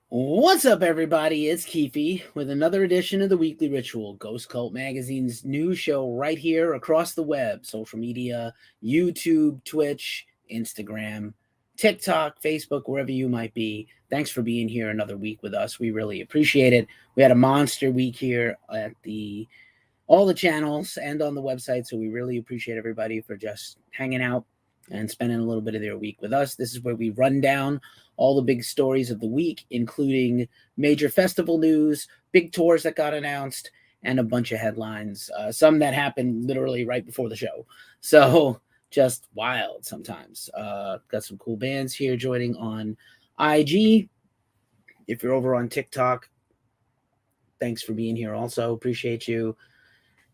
What's up, everybody? It's Keefe with another edition of the Weekly Ritual, Ghost Cult Magazine's new show right here across the web, social media, YouTube, Twitch, Instagram, TikTok, Facebook, wherever you might be. Thanks for being here another week with us. We really appreciate it. We had a monster week here at all the channels and on the website, so we really appreciate everybody for just hanging out and spending a little bit of their week with us. This is where we run down all the big stories of the week, including major festival news, big tours that got announced, and a bunch of headlines, some that happened literally right before the show. So just wild sometimes. Got some cool bands here joining on IG. If you're over on TikTok, thanks for being here also. Appreciate you.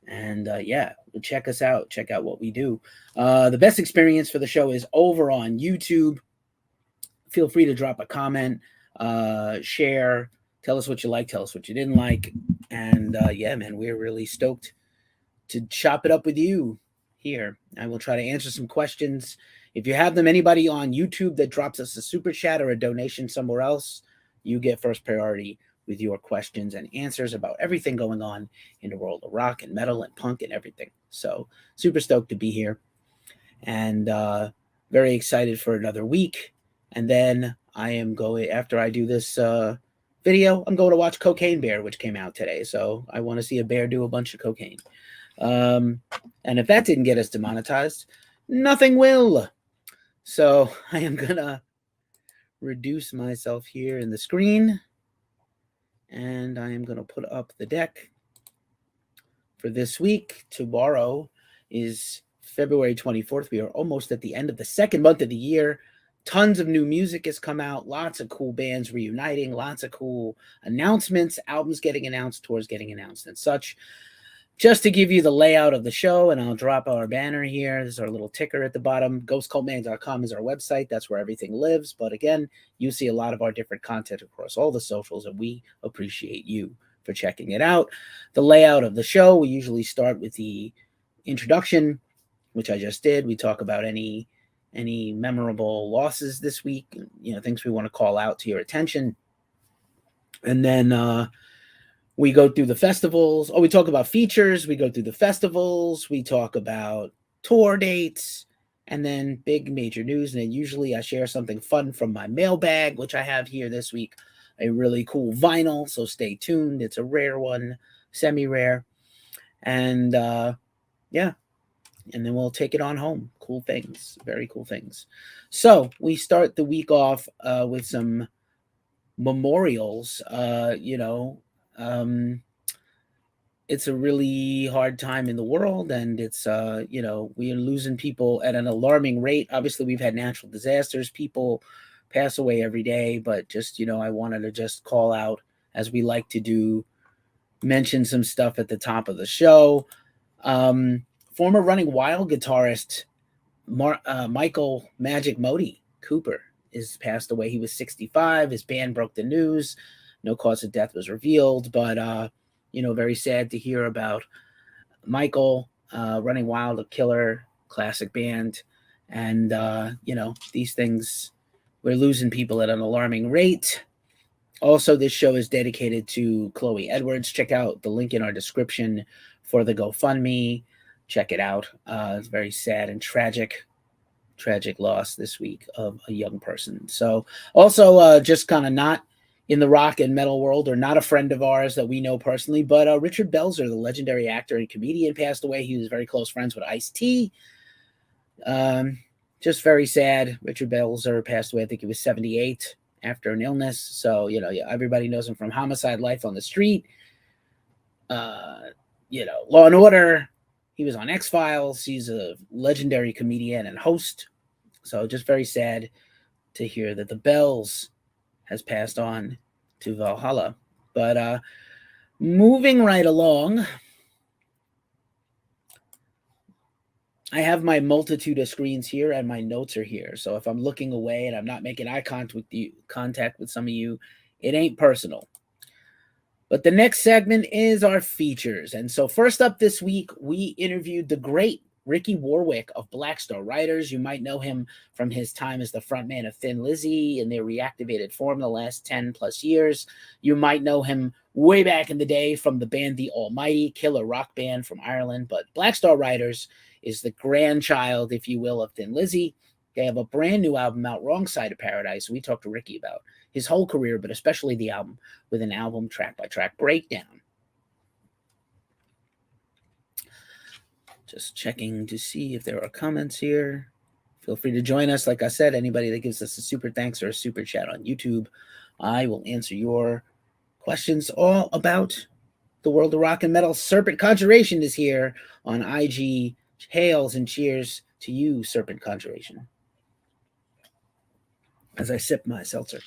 And yeah, check us out. Check out what we do. The best experience for the show is over on YouTube. Feel free to drop a comment, share, tell us what you like, tell us what you didn't like. And yeah, man, we're really stoked to chop it up with you here. I will try to answer some questions. If you have them, anybody on YouTube that drops us a super chat or a donation somewhere else, you get first priority with your questions and answers about everything going on in the world of rock and metal and punk and everything. So super stoked to be here and very excited for another week. And then I am going, after I do this video, I'm going to watch Cocaine Bear, which came out today. So I want to see a bear do a bunch of cocaine. And if that didn't get us demonetized, nothing will. So I am going to reduce myself here in the screen. And I am going to put up the deck for this week. Tomorrow is February 24th. We are almost at the end of the second month of the year. Tons of new music has come out. Lots of cool bands reuniting. Lots of cool announcements. Albums getting announced. Tours getting announced and such. Just to give you the layout of the show, and I'll drop our banner here. This is our little ticker at the bottom. ghostcultmag.com is our website. That's where everything lives. But again, you see a lot of our different content across all the socials, and we appreciate you for checking it out. The layout of the show, we usually start with the introduction, which I just did. We talk about any memorable losses this week, things we want to call out to your attention. And then we go through the festivals. We talk about features. We go through the festivals. We talk about tour dates and then big major news. And then usually I share something fun from my mailbag, which I have here this week, a really cool vinyl. So stay tuned. It's a rare one, semi-rare. And yeah, and then we'll take it on home. Cool things, very cool things. So we start the week off with some memorials, it's a really hard time in the world, and it's we are losing people at an alarming rate. Obviously, we've had natural disasters, people pass away every day, but just I wanted to just call out, as we like to do, mention some stuff at the top of the show. Former Running Wild guitarist Michael Magic Modi Cooper is passed away. He was 65. His band broke the news. No cause of death was revealed, but very sad to hear about Michael. Running Wild, a killer classic band, and these things, we're losing people at an alarming rate. Also, this show is dedicated to Chloe Edwards. Check out the link in our description for the GoFundMe. Check it out. It's very sad and tragic loss this week of a young person. So also just kind of not in the rock and metal world, or not a friend of ours that we know personally, but Richard Belzer, the legendary actor and comedian, passed away. He was very close friends with Ice-T. Just very sad. Richard Belzer passed away. I think he was 78 after an illness. So, everybody knows him from Homicide: Life on the Street. Law and Order. He was on X-Files. He's a legendary comedian and host. So just very sad to hear that the Bells has passed on to Valhalla. But moving right along, I have my multitude of screens here and my notes are here. So if I'm looking away and I'm not making eye contact with some of you, it ain't personal. But the next segment is our features. And so first up this week, we interviewed the great Ricky Warwick of Black Star Riders. You might know him from his time as the frontman of Thin Lizzy in their reactivated form the last 10 plus years. You might know him way back in the day from the band The Almighty, killer rock band from Ireland. But Black Star Riders is the grandchild, if you will, of Thin Lizzy. They have a brand new album out, Wrong Side of Paradise. We talked to Ricky about his whole career, but especially the album, with an album track-by-track breakdown. Just checking to see if there are comments here. Feel free to join us. Like I said, anybody that gives us a super thanks or a super chat on YouTube, I will answer your questions all about the world of rock and metal. Serpent Conjuration is here on IG. Hails and cheers to you, Serpent Conjuration. As I sip my seltzer.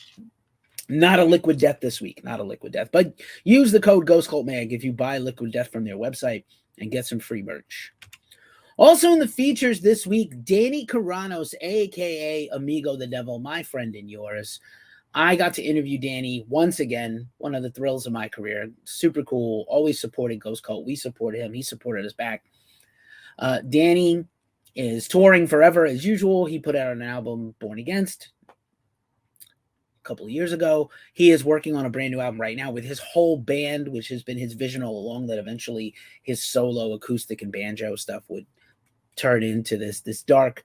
Not a Liquid Death this week. Not a Liquid Death. But use the code ghostcultmag if you buy Liquid Death from their website and get some free merch. Also in the features this week, Danny Carranos, a.k.a. Amigo the Devil, my friend and yours. I got to interview Danny once again, one of the thrills of my career. Super cool, always supporting Ghost Cult. We supported him. He supported us back. Danny is touring forever as usual. He put out an album, Born Against, couple of years ago. He is working on a brand new album right now with his whole band, which has been his vision all along, that eventually his solo acoustic and banjo stuff would turn into this dark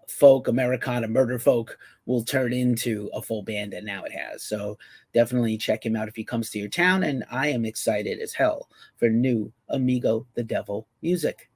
folk, Americana murder folk will turn into a full band, and now it has. So definitely check him out if he comes to your town, and I am excited as hell for new Amigo the Devil music.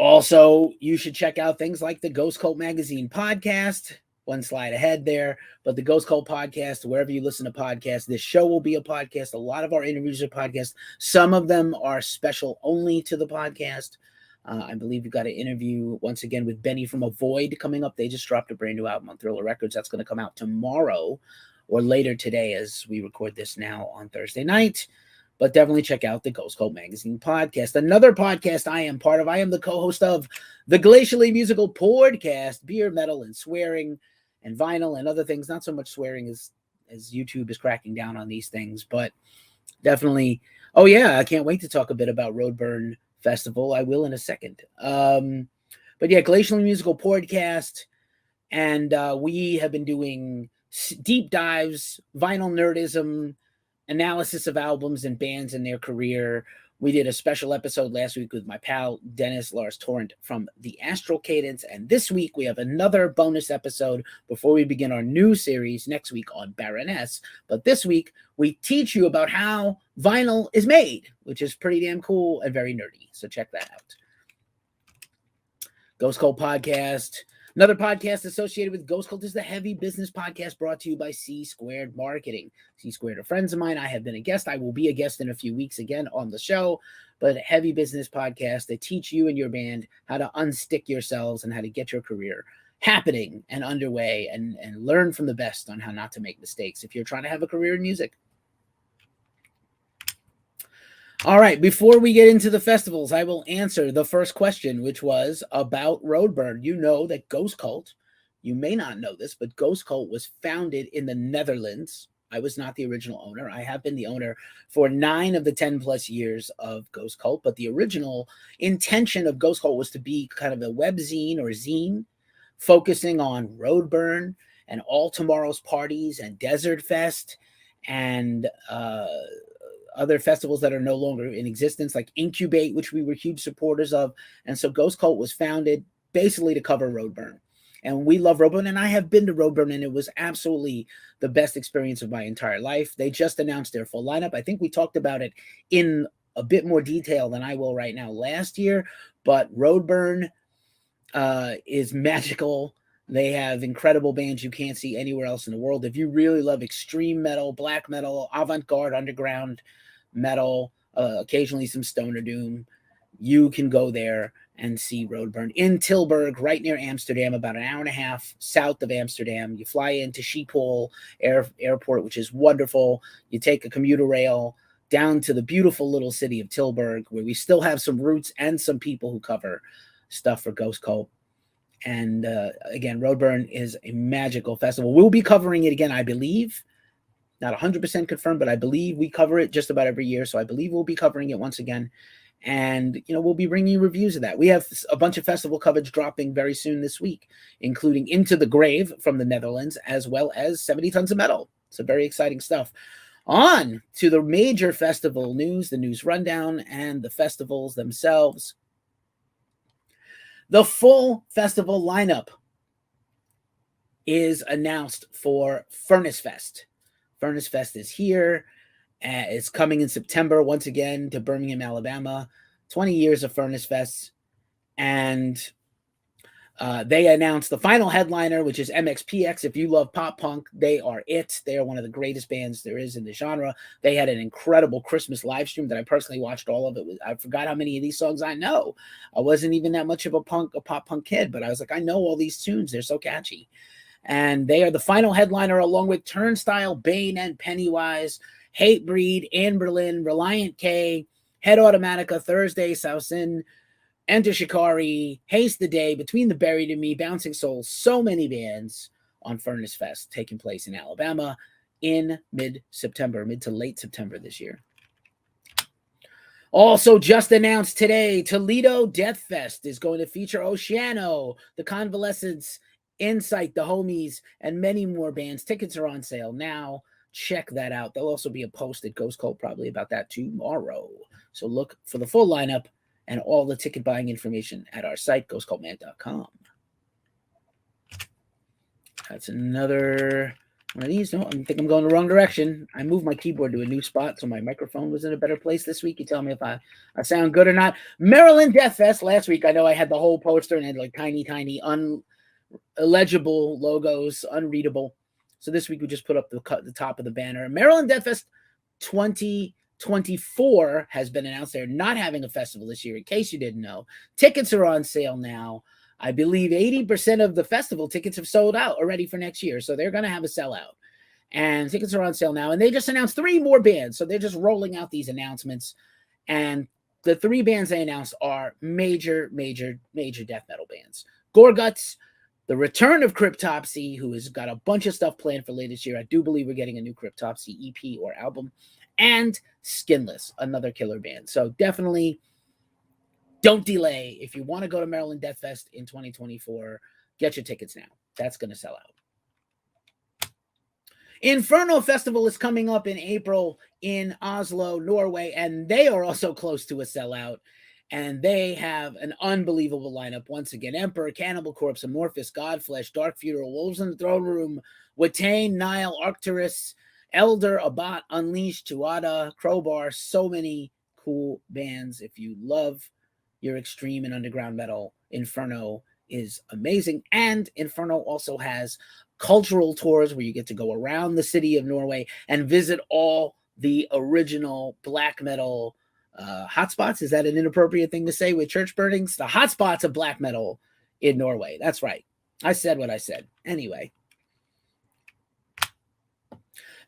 Also, you should check out things like the Ghost Cult Magazine podcast. One slide ahead there, but the Ghost Cult podcast, wherever you listen to podcasts, this show will be a podcast. A lot of our interviews are podcasts. Some of them are special only to the podcast. I believe we've got an interview once again with Benny from Avoid coming up. They just dropped a brand new album on Thriller Records. That's going to come out tomorrow or later today as we record this now on Thursday night. But definitely check out the Ghost Cult Magazine podcast. Another podcast I am part of. I am the co-host of the Glacially Musical podcast, beer, metal, and swearing, and vinyl and other things. Not so much swearing as YouTube is cracking down on these things, but definitely. Oh yeah, I can't wait to talk a bit about Roadburn Festival. I will in a second. But yeah, Glacially Musical podcast, and we have been doing deep dives, vinyl nerdism, analysis of albums and bands and their career. We did a special episode last week with my pal Dennis Lars Torrent from the Astral Cadence, and this week we have another bonus episode before we begin our new series next week on Baroness. But this week we teach you about how vinyl is made, which is pretty damn cool and very nerdy. So check that out. Ghost Cult Podcast. Another podcast associated with Ghost Cult is the Heavy Business Podcast, brought to you by C Squared Marketing. C Squared are friends of mine. I have been a guest. I will be a guest in a few weeks again on the show. But Heavy Business Podcast, they teach you and your band how to unstick yourselves and how to get your career happening and underway, and learn from the best on how not to make mistakes if you're trying to have a career in music. All right, before we get into the festivals, I will answer the first question, which was about Roadburn. You know that Ghost Cult, you may not know this, but Ghost Cult was founded in the Netherlands. I was not the original owner. I have been the owner for 9 of the 10 plus years of Ghost Cult, but the original intention of Ghost Cult was to be kind of a webzine or zine focusing on Roadburn and All Tomorrow's Parties and Desert Fest and other festivals that are no longer in existence, like Incubate, which we were huge supporters of. And so Ghost Cult was founded basically to cover Roadburn. And we love Roadburn, and I have been to Roadburn, and it was absolutely the best experience of my entire life. They just announced their full lineup. I think we talked about it in a bit more detail than I will right now last year, but Roadburn is magical. They have incredible bands you can't see anywhere else in the world. If you really love extreme metal, black metal, avant-garde, underground metal, occasionally some stoner doom, you can go there and see Roadburn in Tilburg, right near Amsterdam, about an hour and a half south of Amsterdam. You fly into Schiphol Airport, which is wonderful. You take a commuter rail down to the beautiful little city of Tilburg, where we still have some roots and some people who cover stuff for Ghost Cult. And again, Roadburn is a magical festival. We'll be covering it again, I believe. Not 100% confirmed, but I believe we cover it just about every year. So I believe we'll be covering it once again. And, we'll be bringing you reviews of that. We have a bunch of festival coverage dropping very soon this week, including Into the Grave from the Netherlands, as well as 70 Tons of Metal. So very exciting stuff. On to the major festival news, the news rundown, and the festivals themselves. The full festival lineup is announced for Furnace Fest. Furnace Fest is here. It's coming in September once again to Birmingham, Alabama. 20 years of Furnace Fest. And they announced the final headliner, which is MXPX. If you love pop punk, they are it. They are one of the greatest bands there is in the genre. They had an incredible Christmas live stream that I personally watched all of it. I forgot how many of these songs I know. I wasn't even that much of a pop punk kid, but I was like, I know all these tunes. They're so catchy. And they are the final headliner along with Turnstile, Bane, and Pennywise, Hatebreed, Anne Berlin, Reliant K, Head Automatica, Thursday, South Sin, Enter Shikari, Haste the Day, Between the Buried and Me, Bouncing Souls, so many bands on Furnace Fest taking place in Alabama in mid-September, mid to late September this year. Also just announced today, Toledo Death Fest is going to feature Oceano, The Convalescents, Insight, The Homies, and many more bands. Tickets are on sale now. Check that out. There'll also be a post at Ghost Cult probably about that tomorrow. So look for the full lineup and all the ticket buying information at our site, ghostcultmag.com. That's another one of these. No, I think I'm going the wrong direction. I moved my keyboard to a new spot, so my microphone was in a better place this week. You tell me if I sound good or not. Maryland Death Fest last week. I know I had the whole poster and had like tiny, illegible logos, unreadable. So this week we just put up the top of the banner. Maryland Death Fest 2024 has been announced. They're not having a festival this year, in case you didn't know. Tickets are on sale now. I believe 80% of the festival tickets have sold out already for next year. So they're going to have a sellout. And tickets are on sale now. And they just announced 3 more bands. So they're just rolling out these announcements. And the 3 bands they announced are major death metal bands. Gorguts, the return of Cryptopsy, who has got a bunch of stuff planned for later this year. I do believe we're getting a new Cryptopsy EP or album. And Skinless, another killer band. So definitely don't delay. If you want to go to Maryland Death Fest in 2024, get your tickets now. That's going to sell out. Inferno Festival is coming up in April in Oslo, Norway, and they are also close to a sellout. And they have an unbelievable lineup. Once again, Emperor, Cannibal Corpse, Amorphous, Godflesh, Dark Funeral, Wolves in the Throne Room, Watain, Nile, Arcturus, Elder, Abat, Unleashed, Tuada, Crowbar, so many cool bands. If you love your extreme and underground metal, Inferno is amazing. And Inferno also has cultural tours where you get to go around the city of Norway and visit all the original black metal hotspots. Is that an inappropriate thing to say with church burnings? The hotspots of black metal in Norway. That's right. I said what I said. Anyway.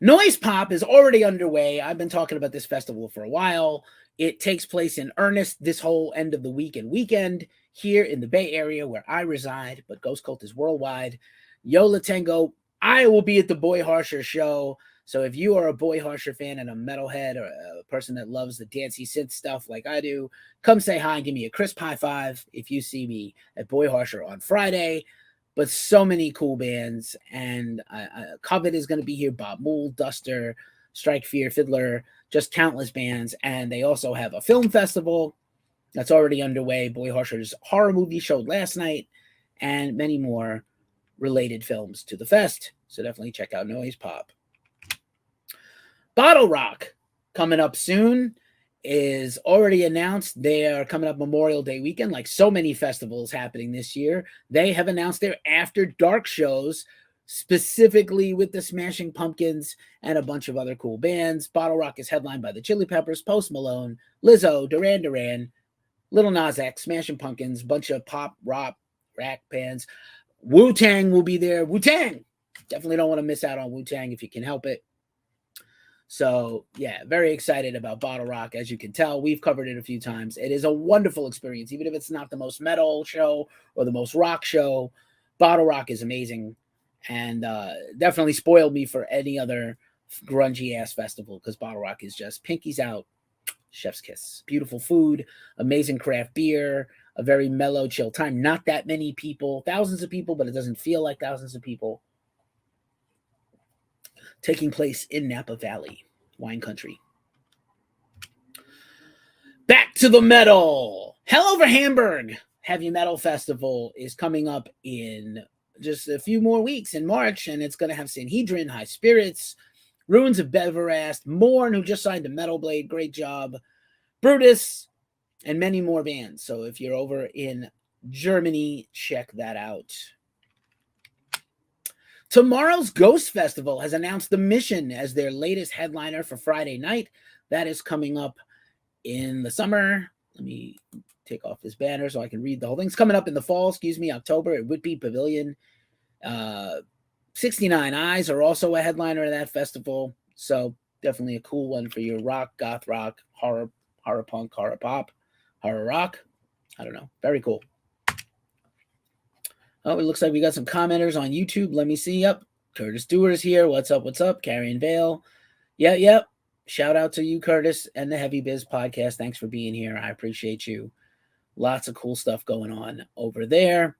Noise Pop is already underway. I've been talking about this festival for a while. It takes place in earnest this whole end of the week and weekend here in the Bay Area where I reside, but Ghost Cult is worldwide. Yola Tango, I will be at the Boy Harsher show. So if you are a Boy Harsher fan and a metalhead or a person that loves the dancey synth stuff like I do, come say hi and give me a crisp high five if you see me at Boy Harsher on Friday. But so many cool bands, and Covet is going to be here, Bob Mould, Duster, Strike Fear, Fiddler, just countless bands. And they also have a film festival that's already underway. Boy Harsher's horror movie showed last night, and many more related films to the fest. So definitely check out Noise Pop. Bottle Rock, coming up soon, is already announced. They are coming up Memorial Day weekend, like so many festivals happening this year. They have announced their After Dark shows, specifically with the Smashing Pumpkins and a bunch of other cool bands. Bottle Rock is headlined by the Chili Peppers, Post Malone, Lizzo, Duran Duran, Little Nas X, Smashing Pumpkins, bunch of pop, rock bands. Wu-Tang will be there. Wu-Tang! Definitely don't want to miss out on Wu-Tang if you can help it. So, yeah, very excited about Bottle Rock. As you can tell, we've covered it a few times. It is a wonderful experience. Even if it's not the most metal show or the most rock show, Bottle Rock is amazing. And definitely spoiled me for any other grungy-ass festival because Bottle Rock is just pinkies out Chef's kiss. Beautiful food, amazing craft beer, a very mellow, chill time. Not that many people, thousands of people, but it doesn't feel like thousands of people. Taking place in Napa Valley, wine country. Back to the metal. Hell Over Hamburg Heavy Metal Festival is coming up in just a few more weeks in March, and it's going to have Sanhedrin, High Spirits, Ruins of Beverast, Morn, who just signed to Metal Blade, great job, Brutus, and many more bands. So if you're over in Germany, check that out. Tomorrow's Ghost Festival has announced The Mission as their latest headliner for Friday night. That is coming up in the summer. Let me take off this banner so I can read the whole thing. It's coming up in the fall, October at Whitby Pavilion. 69 Eyes are also a headliner of that festival. So definitely a cool one for your rock, goth rock, horror punk, horror pop, horror rock. I don't know. Very cool. Oh, it looks like we got some commenters on YouTube. Let me see. Yep. Curtis Dewar's here. What's up? What's up? Carrion Vale. Yep. Shout out to you, Curtis, and the Heavy Biz podcast. Thanks for being here. I appreciate you. Lots of cool stuff going on over there.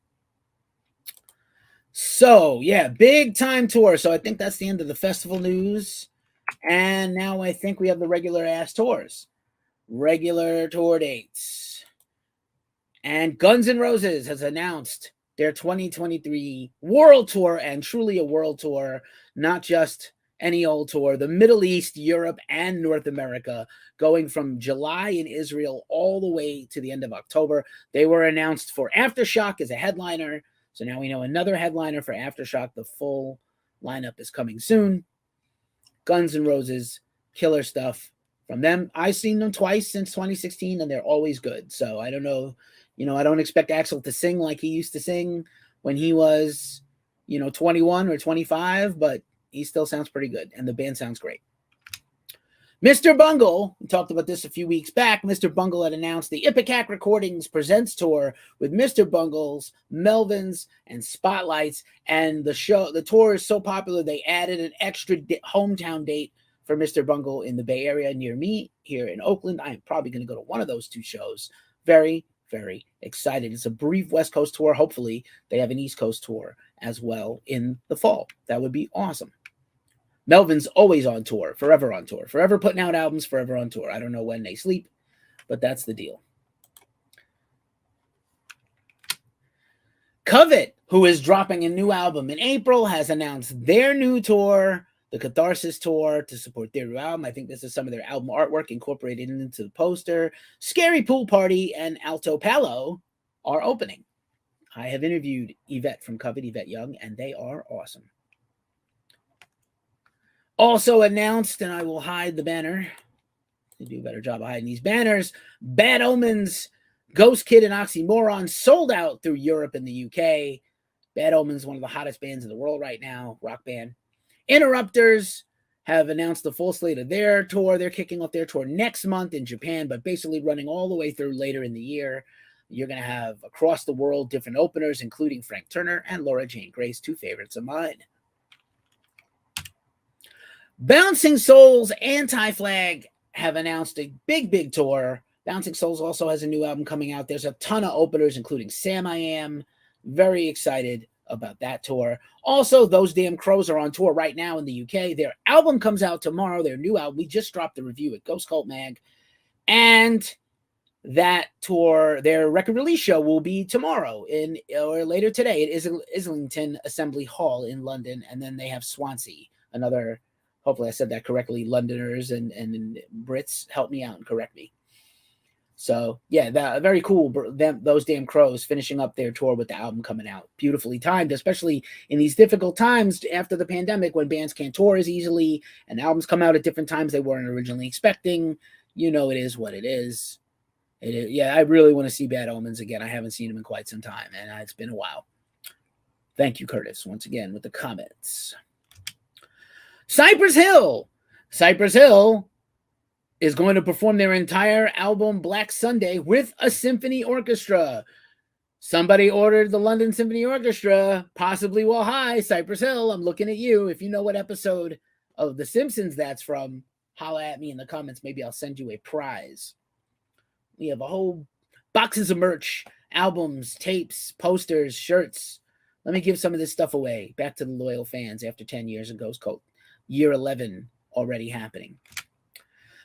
So, yeah, big time tour. So I think that's the end of the festival news. And now I think we have the regular ass tours. Regular tour dates. And Guns N' Roses has announced their 2023 world tour, and truly a world tour, not just any old tour. The Middle East, Europe, and North America, going from July in Israel all the way to the end of October. They were announced for Aftershock as a headliner. So now we know another headliner for Aftershock. The full lineup is coming soon. Guns N' Roses, killer stuff from them. I've seen them twice since 2016, and they're always good. So I don't know. I don't expect Axl to sing like he used to sing when he was, 21 or 25, but he still sounds pretty good, and the band sounds great. Mr. Bungle, we talked about this a few weeks back. Mr. Bungle had announced the Ipecac Recordings Presents Tour with Mr. Bungles, Melvins, and Spotlights, and the tour is so popular they added an extra hometown date for Mr. Bungle in the Bay Area near me here in Oakland. I am probably going to go to one of those two shows. Very, very excited. It's a brief West Coast tour. Hopefully they have an East Coast tour as well in the fall. That would be awesome. Melvin's always on tour, forever on tour, forever putting out albums, forever on tour. I don't know when they sleep, but that's the deal. Covet, who is dropping a new album in April, has announced their new tour, the Catharsis Tour, to support their new album. I think this is some of their album artwork incorporated into the poster. Scary Pool Party and Alto Palo are opening. I have interviewed Yvette from Covet, Yvette Young, and they are awesome. Also announced, and I will hide the banner. They do a better job of hiding these banners. Bad Omens, Ghost Kid, and Oxymoron sold out through Europe and the UK. Bad Omens, one of the hottest bands in the world right now, rock band. Interrupters have announced the full slate of their tour. They're kicking off their tour next month in Japan, but basically running all the way through later in the year. You're going to have across the world different openers, including Frank Turner and Laura Jane Grace, two favorites of mine. Bouncing Souls, Anti-Flag have announced a big tour. Bouncing Souls also has a new album coming out. There's a ton of openers, including Sam I Am. Very excited about that tour. Also, Those Damn Crows are on tour right now in the UK. Their album comes out tomorrow, their new album. We just dropped the review at Ghost Cult Mag. And that tour, their record release show will be tomorrow or later today at Islington Assembly Hall in London. And then they have Swansea, another, hopefully I said that correctly, Londoners and Brits, help me out and correct me. So, yeah, very cool. Those Damn Crows finishing up their tour with the album coming out. Beautifully timed, especially in these difficult times after the pandemic when bands can't tour as easily and albums come out at different times they weren't originally expecting. It is what it is. Yeah, I really want to see Bad Omens again. I haven't seen them in quite some time, and it's been a while. Thank you, Curtis, once again with the comments. Cypress Hill. Cypress Hill is going to perform their entire album Black Sunday with a symphony orchestra. Somebody ordered the London Symphony Orchestra, possibly well, hi, Cypress Hill, I'm looking at you. If you know what episode of The Simpsons that's from, holla at me in the comments. Maybe I'll send you a prize. We have a whole boxes of merch, albums, tapes, posters, shirts. Let me give some of this stuff away back to the loyal fans after 10 years of Ghost Cult. Year 11 already happening.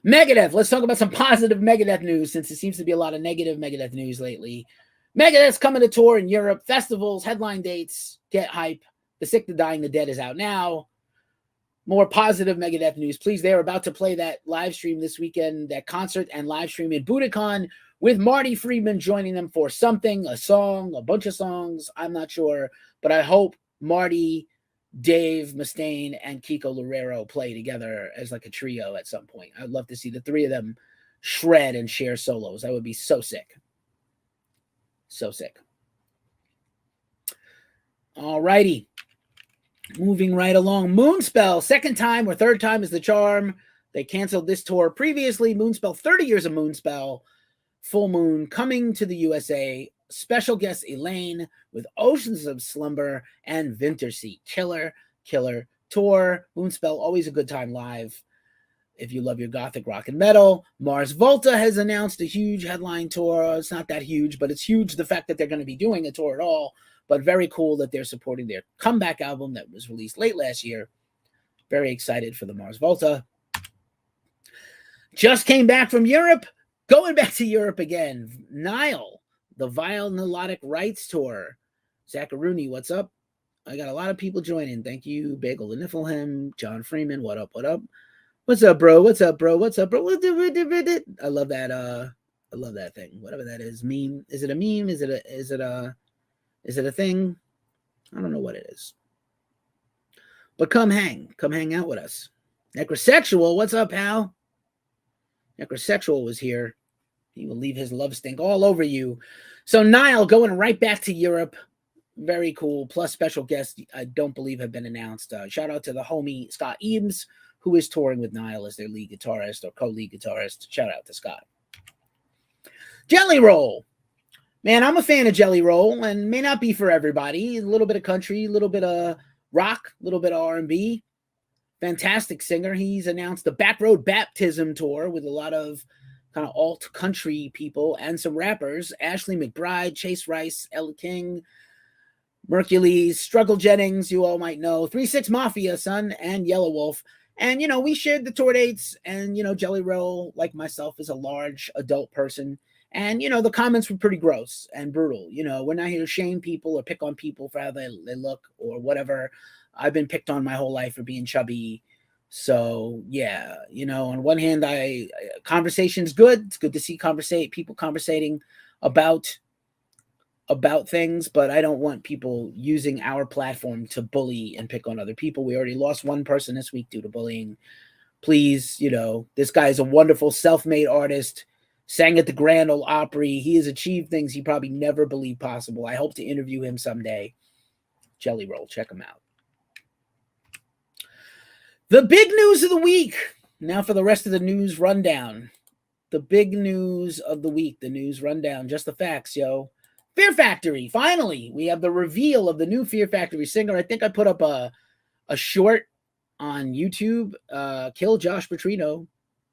Megadeth. Let's talk about some positive Megadeth news, since it seems to be a lot of negative Megadeth news lately. Megadeth's coming to tour in Europe. Festivals, headline dates, get hype. The Sick, the Dying, the Dead is out now. More positive Megadeth news, please. They're about to play that live stream this weekend, that concert and live stream in Budokan, with Marty Friedman joining them for something, a song, a bunch of songs. I'm not sure, but I hope Marty, Dave Mustaine, and Kiko Loureiro play together as like a trio at some point. I'd love to see the three of them shred and share solos. That would be so sick. So sick. All righty. Moving right along. Moonspell, second time or third time is the charm. They canceled this tour previously. Moonspell, 30 years of Moonspell. Full Moon coming to the USA. Special guest Elaine with Oceans of Slumber and Wintersea. Killer tour. Moonspell, always a good time live if you love your gothic rock and metal. Mars Volta has announced a huge headline tour. It's not that huge, but it's huge the fact that they're going to be doing a tour at all. But very cool that they're supporting their comeback album that was released late last year. Very excited for the Mars Volta. Just came back from Europe. Going back to Europe again. Nile, the Vile Melodic Rights Tour. Zacharuni, what's up? I got a lot of people joining. Thank you. Bagel the Niflheim. John Freeman, what up, what up? What's up, bro? What's up, bro? What's up, bro? I love that. I love that thing. Whatever that is. Meme. Is it a meme? Is it a thing? I don't know what it is. But come hang out with us. Necrosexual, what's up, pal? Necrosexual was here. He will leave his love stink all over you. So Nile going right back to Europe. Very cool. Plus special guests I don't believe have been announced. Shout out to the homie Scott Eames, who is touring with Nile as their lead guitarist or co-lead guitarist. Shout out to Scott. Jelly Roll. Man, I'm a fan of Jelly Roll, and may not be for everybody. A little bit of country, a little bit of rock, a little bit of R&B. Fantastic singer. He's announced the Backroad Baptism Tour with a lot of kind of alt country people and some rappers. Ashley McBride, Chase Rice, Ella King, Mercules, Struggle Jennings, you all might know, 3-6 Mafia, son, and Yellow Wolf. And, you know, we shared the tour dates, and, you know, Jelly Roll, like myself, is a large adult person. And, you know, the comments were pretty gross and brutal. You know, we're not here to shame people or pick on people for how they look or whatever. I've been picked on my whole life for being chubby. So, yeah, you know, on one hand, conversation's good. It's good to see people conversating about things, but I don't want people using our platform to bully and pick on other people. We already lost one person this week due to bullying. Please, you know, this guy is a wonderful self-made artist. Sang at the Grand Ole Opry. He has achieved things he probably never believed possible. I hope to interview him someday. Jelly Roll, check him out. The big news of the week. Now for the rest of the news rundown. The big news of the week. The news rundown. Just the facts, yo. Fear Factory. Finally, we have the reveal of the new Fear Factory singer. I think I put up a short on YouTube. Kill Josh Petrino.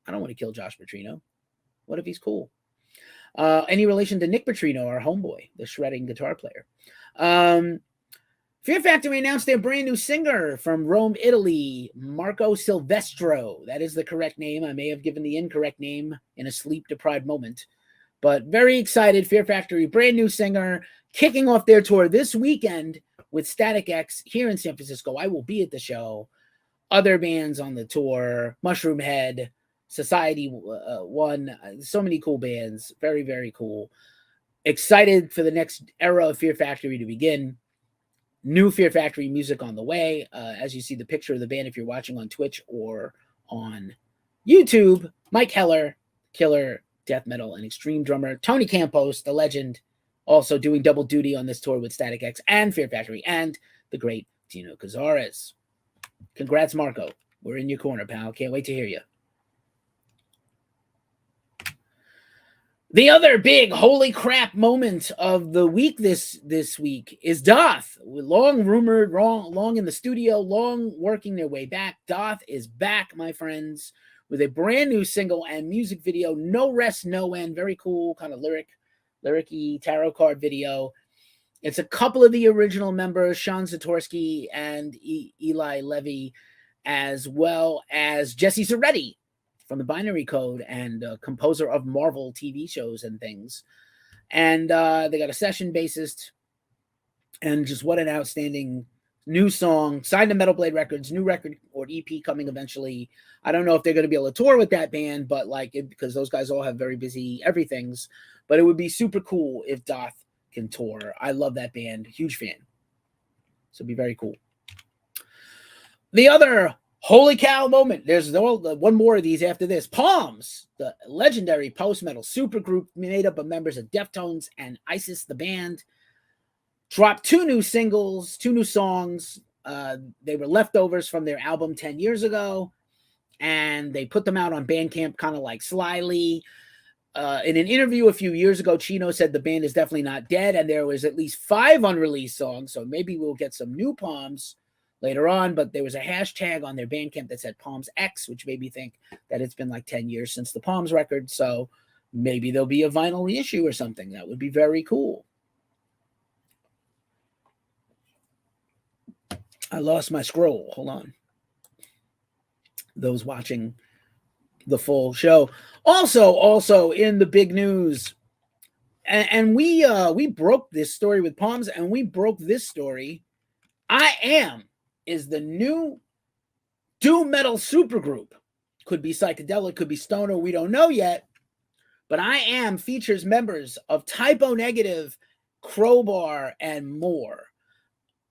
I don't want to kill Josh Petrino. What if he's cool? Any relation to Nick Petrino, our homeboy, the shredding guitar player. Fear Factory announced their brand new singer from Rome, Italy, Marco Silvestro. That is the correct name. I may have given the incorrect name in a sleep-deprived moment. But very excited. Fear Factory, brand new singer, kicking off their tour this weekend with Static X here in San Francisco. I will be at the show. Other bands on the tour, Mushroom Head, Society One, so many cool bands. Very, very cool. Excited for the next era of Fear Factory to begin. New Fear Factory music on the way. As you see the picture of the band, if you're watching on Twitch or on YouTube, Mike Heller, killer death metal and extreme drummer. Tony Campos, the legend, also doing double duty on this tour with Static X and Fear Factory, and the great Dino Cazares. Congrats, Marco. We're in your corner, pal. Can't wait to hear you. The other big holy crap moment of the week this week is Doth. Long rumored, long in the studio, long working their way back. Doth is back, my friends, with a brand new single and music video, No Rest, No End. Very cool, kind of lyric-y tarot card video. It's a couple of the original members, Sean Zatorsky and Eli Levy, as well as Jesse Zaretti from the Binary Code and composer of Marvel TV shows and things. And they got a session bassist. And just what an outstanding new song. Signed to Metal Blade Records, new record or EP coming eventually. I don't know if they're going to be able to tour with that band, but because those guys all have very busy everythings. But it would be super cool if Doth can tour. I love that band. Huge fan. So it'd be very cool. The other holy cow moment. There's one more of these after this. Palms, the legendary post-metal supergroup made up of members of Deftones and Isis, the band, dropped 2 new singles, 2 new songs. They were leftovers from their album 10 years ago, and they put them out on Bandcamp kind of like slyly. In an interview a few years ago, Chino said the band is definitely not dead, and there was at least 5 unreleased songs, so maybe we'll get some new Palms later on, but there was a hashtag on their Bandcamp that said Palms X, which made me think that it's been like 10 years since the Palms record, so maybe there'll be a vinyl reissue or something. That would be very cool. I lost my scroll. Hold on. Those watching the full show. Also in the big news, and we broke this story with Palms, and we broke this story. I Am is the new doom metal supergroup. Could be psychedelic, could be stoner, we don't know yet. But I Am features members of Typo Negative, Crowbar, and more.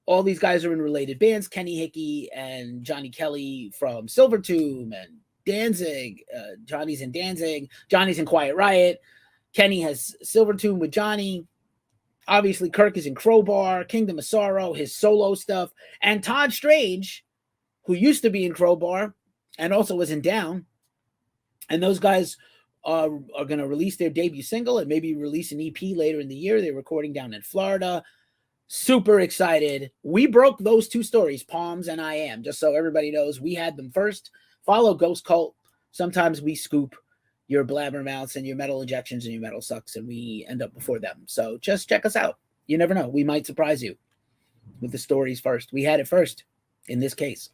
All these guys are in related bands. Kenny Hickey and Johnny Kelly from Silvertomb and Danzig. Johnny's in Danzig. Johnny's in Quiet Riot. Kenny has Silvertomb with Johnny. Obviously, Kirk is in Crowbar, Kingdom of Sorrow, his solo stuff. And Todd Strange, who used to be in Crowbar and also was in Down. And those guys are going to release their debut single and maybe release an EP later in the year. They're recording down in Florida. Super excited. We broke those 2 stories, Palms and I Am, just so everybody knows we had them first. Follow Ghost Cult. Sometimes we scoop your blabbermouths and your metal injections and your metal sucks, and we end up before them. So just check us out. You never know. We might surprise you with the stories first. We had it first in this case.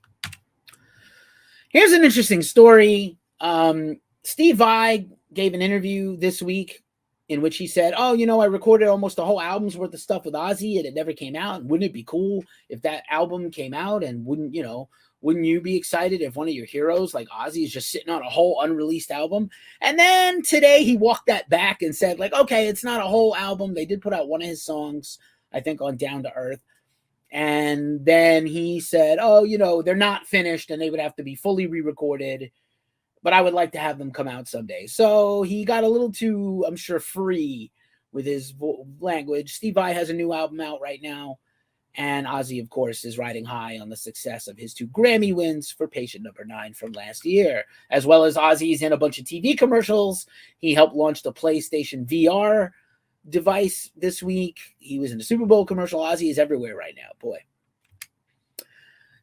Here's an interesting story. Steve Vai gave an interview this week in which he said, I recorded almost a whole album's worth of stuff with Ozzy and it never came out. Wouldn't it be cool if that album came out? And wouldn't you be excited if one of your heroes like Ozzy is just sitting on a whole unreleased album? And then today he walked that back and said, okay, it's not a whole album. They did put out one of his songs, I think, on Down to Earth. And then he said, they're not finished and they would have to be fully re-recorded, but I would like to have them come out someday. So he got a little too, I'm sure, free with his language. Steve Vai has a new album out right now. And Ozzy, of course, is riding high on the success of his 2 Grammy wins for Patient Number 9 from last year. As well as Ozzy's in a bunch of TV commercials. He helped launch the PlayStation VR device this week. He was in the Super Bowl commercial. Ozzy is everywhere right now, boy.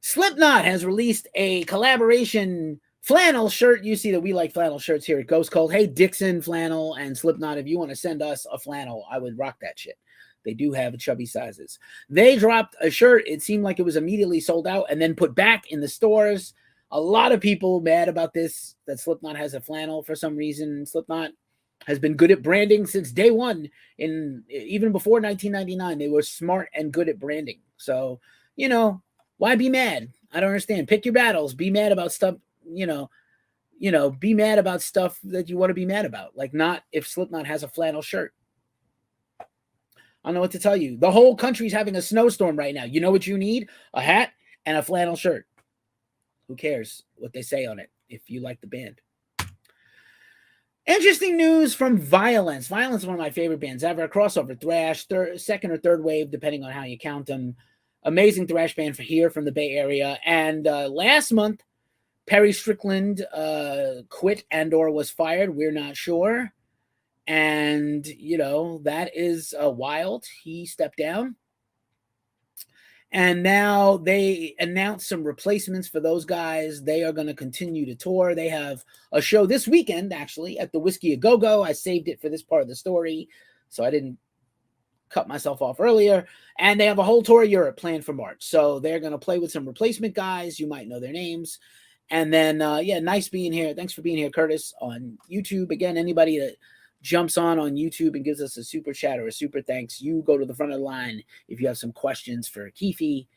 Slipknot has released a collaboration flannel shirt. You see that we like flannel shirts here at Ghost Cult. Hey, Dixon Flannel and Slipknot, if you want to send us a flannel, I would rock that shit. They do have chubby sizes. They dropped a shirt. It seemed like it was immediately sold out and then put back in the stores. A lot of people mad about this, that Slipknot has a flannel for some reason. Slipknot has been good at branding since day one. Even before 1999, they were smart and good at branding. So, why be mad? I don't understand. Pick your battles. Be mad about stuff, be mad about stuff that you want to be mad about. Like not if Slipknot has a flannel shirt. I don't know what to tell you. The whole country's having a snowstorm right now. You know what you need? A hat and a flannel shirt. Who cares what they say on it if you like the band? Interesting news from Violence. Violence is one of my favorite bands ever. Crossover thrash, second or third wave, depending on how you count them. Amazing thrash band from the Bay Area. And last month, Perry Strickland quit and/or was fired. We're not sure. And, that is wild. He stepped down. And now they announced some replacements for those guys. They are going to continue to tour. They have a show this weekend, actually, at the Whiskey A Go Go. I saved it for this part of the story, so I didn't cut myself off earlier. And they have a whole tour of Europe planned for March. So they're going to play with some replacement guys. You might know their names. And then, yeah, nice being here. Thanks for being here, Curtis, on YouTube. Again, anybody that jumps on YouTube and gives us a super chat or a super thanks, you go to the front of the line if you have some questions for Keefe.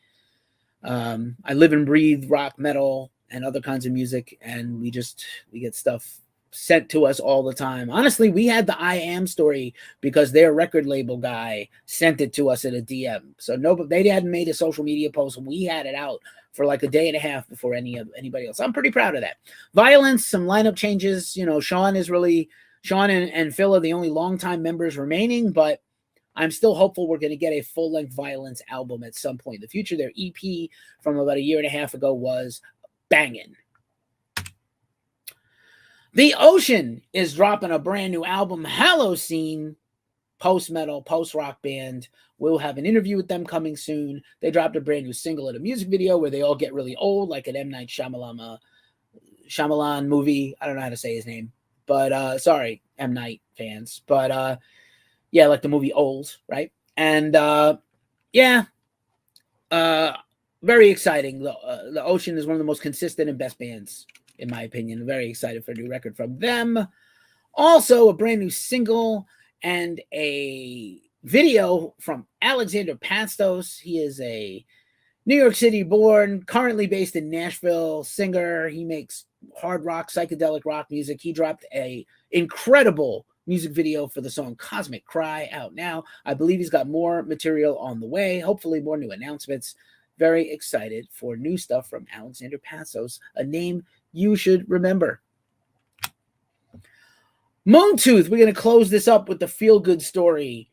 I live and breathe rock, metal, and other kinds of music, and we get stuff sent to us all the time. Honestly, we had the I Am story because their record label guy sent it to us in a DM. So they hadn't made a social media post, and we had it out for like a day and a half before anybody else. I'm pretty proud of that. Violence, some lineup changes. You know, Sean and Phil are the only longtime members remaining, but I'm still hopeful we're going to get a full-length Violence album at some point in the future. Their EP from about a year and a half ago was banging. The Ocean is dropping a brand new album, Halocene, post-metal, post-rock band. We'll have an interview with them coming soon. They dropped a brand new single and a music video where they all get really old, like an M. Night Shyamalan movie. I don't know how to say his name, but sorry, M. Night fans. But yeah, like the movie Old, right? And yeah, very exciting. The Ocean is one of the most consistent and best bands, in my opinion. Very excited for a new record from them. Also, a brand new single and a video from Alexander Pastos. He is a New York City born, currently based in Nashville singer. He makes hard rock, psychedelic rock music. He dropped a incredible music video for the song Cosmic Cry out now. I believe he's got more material on the way, hopefully more new announcements. Very excited for new stuff from Alexander Passos, a name you should remember. Moontooth, we're going to close this up with the feel-good story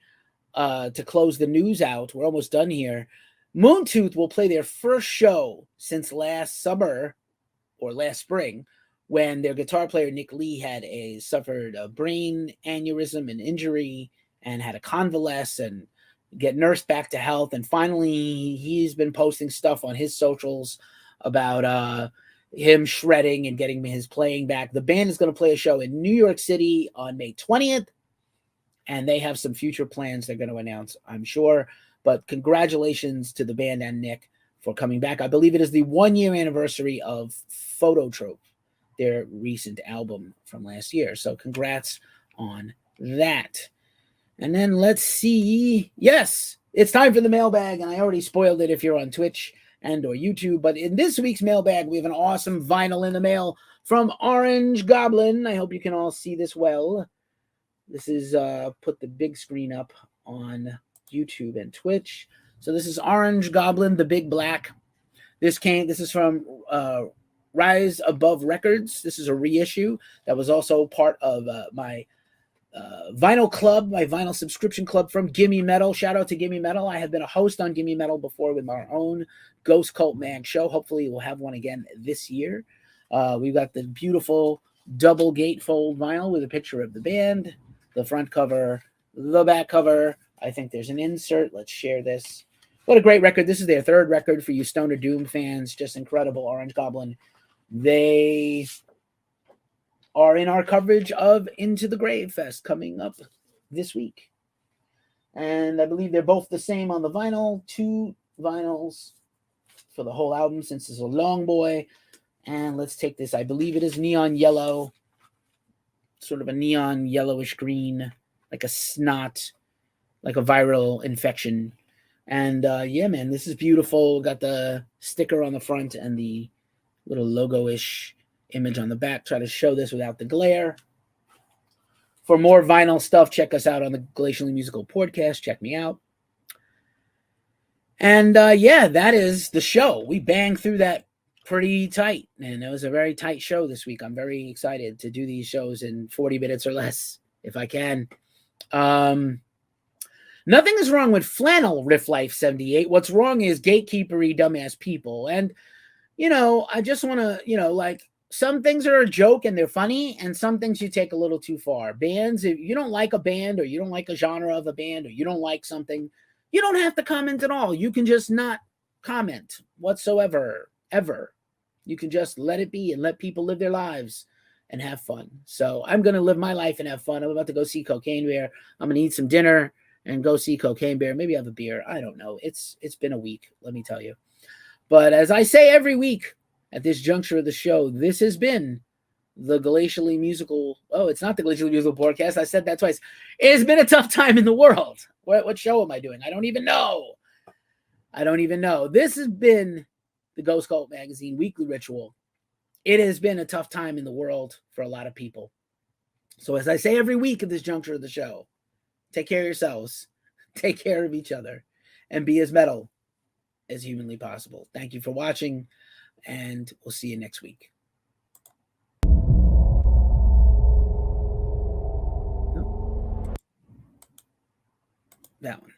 to close the news out. We're almost done here. Moontooth will play their first show since last summer or last spring, when their guitar player Nick Lee suffered a brain aneurysm and injury and had to convalesce and get nursed back to health. And finally, he's been posting stuff on his socials about him shredding and getting his playing back. The band is going to play a show in New York City on May 20th, and they have some future plans they're going to announce, I'm sure. But congratulations to the band and Nick for coming back. I believe it is the 1-year anniversary of Phototrope, their recent album from last year. So congrats on that. And then let's see. Yes, it's time for the mailbag, and I already spoiled it if you're on Twitch and or YouTube. But in this week's mailbag, we have an awesome vinyl in the mail from Orange Goblin. I hope you can all see this well. This is put the big screen up on YouTube and Twitch. So this is Orange Goblin, the Big Black. This is from Rise Above Records. This is a reissue that was also part of my vinyl club, my vinyl subscription club from Gimme Metal. Shout out to Gimme Metal. I have been a host on Gimme Metal before with our own Ghost Cult Mag show. Hopefully we'll have one again this year. We've got the beautiful double gatefold vinyl with a picture of the band, the front cover, the back cover. I think there's an insert. Let's share this. What a great record. This is their third record for you Stoner Doom fans. Just incredible. Orange Goblin. They are in our coverage of Into the Grave Fest coming up this week. And I believe they're both the same on the vinyl. 2 vinyls for the whole album since it's a long boy. And let's take this. I believe it is neon yellow. Sort of a neon yellowish green. Like a snot. Like a viral infection. And yeah, man, this is beautiful. Got the sticker on the front and the little logo-ish image on the back. Try to show this without the glare. For more vinyl stuff, check us out on the Glacially Musical podcast. Check me out. And yeah, that is the show. We banged through that pretty tight, and it was a very tight show this week. I'm very excited to do these shows in 40 minutes or less, if I can. Nothing is wrong with Flannel Riff Life 78. What's wrong is gatekeepery dumbass people. And, you know, I just want to, you know, like, some things are a joke and they're funny, and some things you take a little too far. Bands, if you don't like a band, or you don't like a genre of a band, or you don't like something, you don't have to comment at all. You can just not comment whatsoever, ever. You can just let it be and let people live their lives and have fun. So I'm going to live my life and have fun. I'm about to go see Cocaine Bear. I'm going to eat some dinner and go see Cocaine Bear. Maybe have a beer. I don't know. It's been a week, let me tell you. But as I say every week at this juncture of the show, this has been the Glacially Musical. Oh, it's not the Glacially Musical podcast. I said that twice. It has been a tough time in the world. What show am I doing? I don't even know. This has been the Ghost Cult Magazine Weekly Ritual. It has been a tough time in the world for a lot of people. So as I say every week at this juncture of the show, take care of yourselves, take care of each other, and be as metal as humanly possible. Thank you for watching, and we'll see you next week. That one.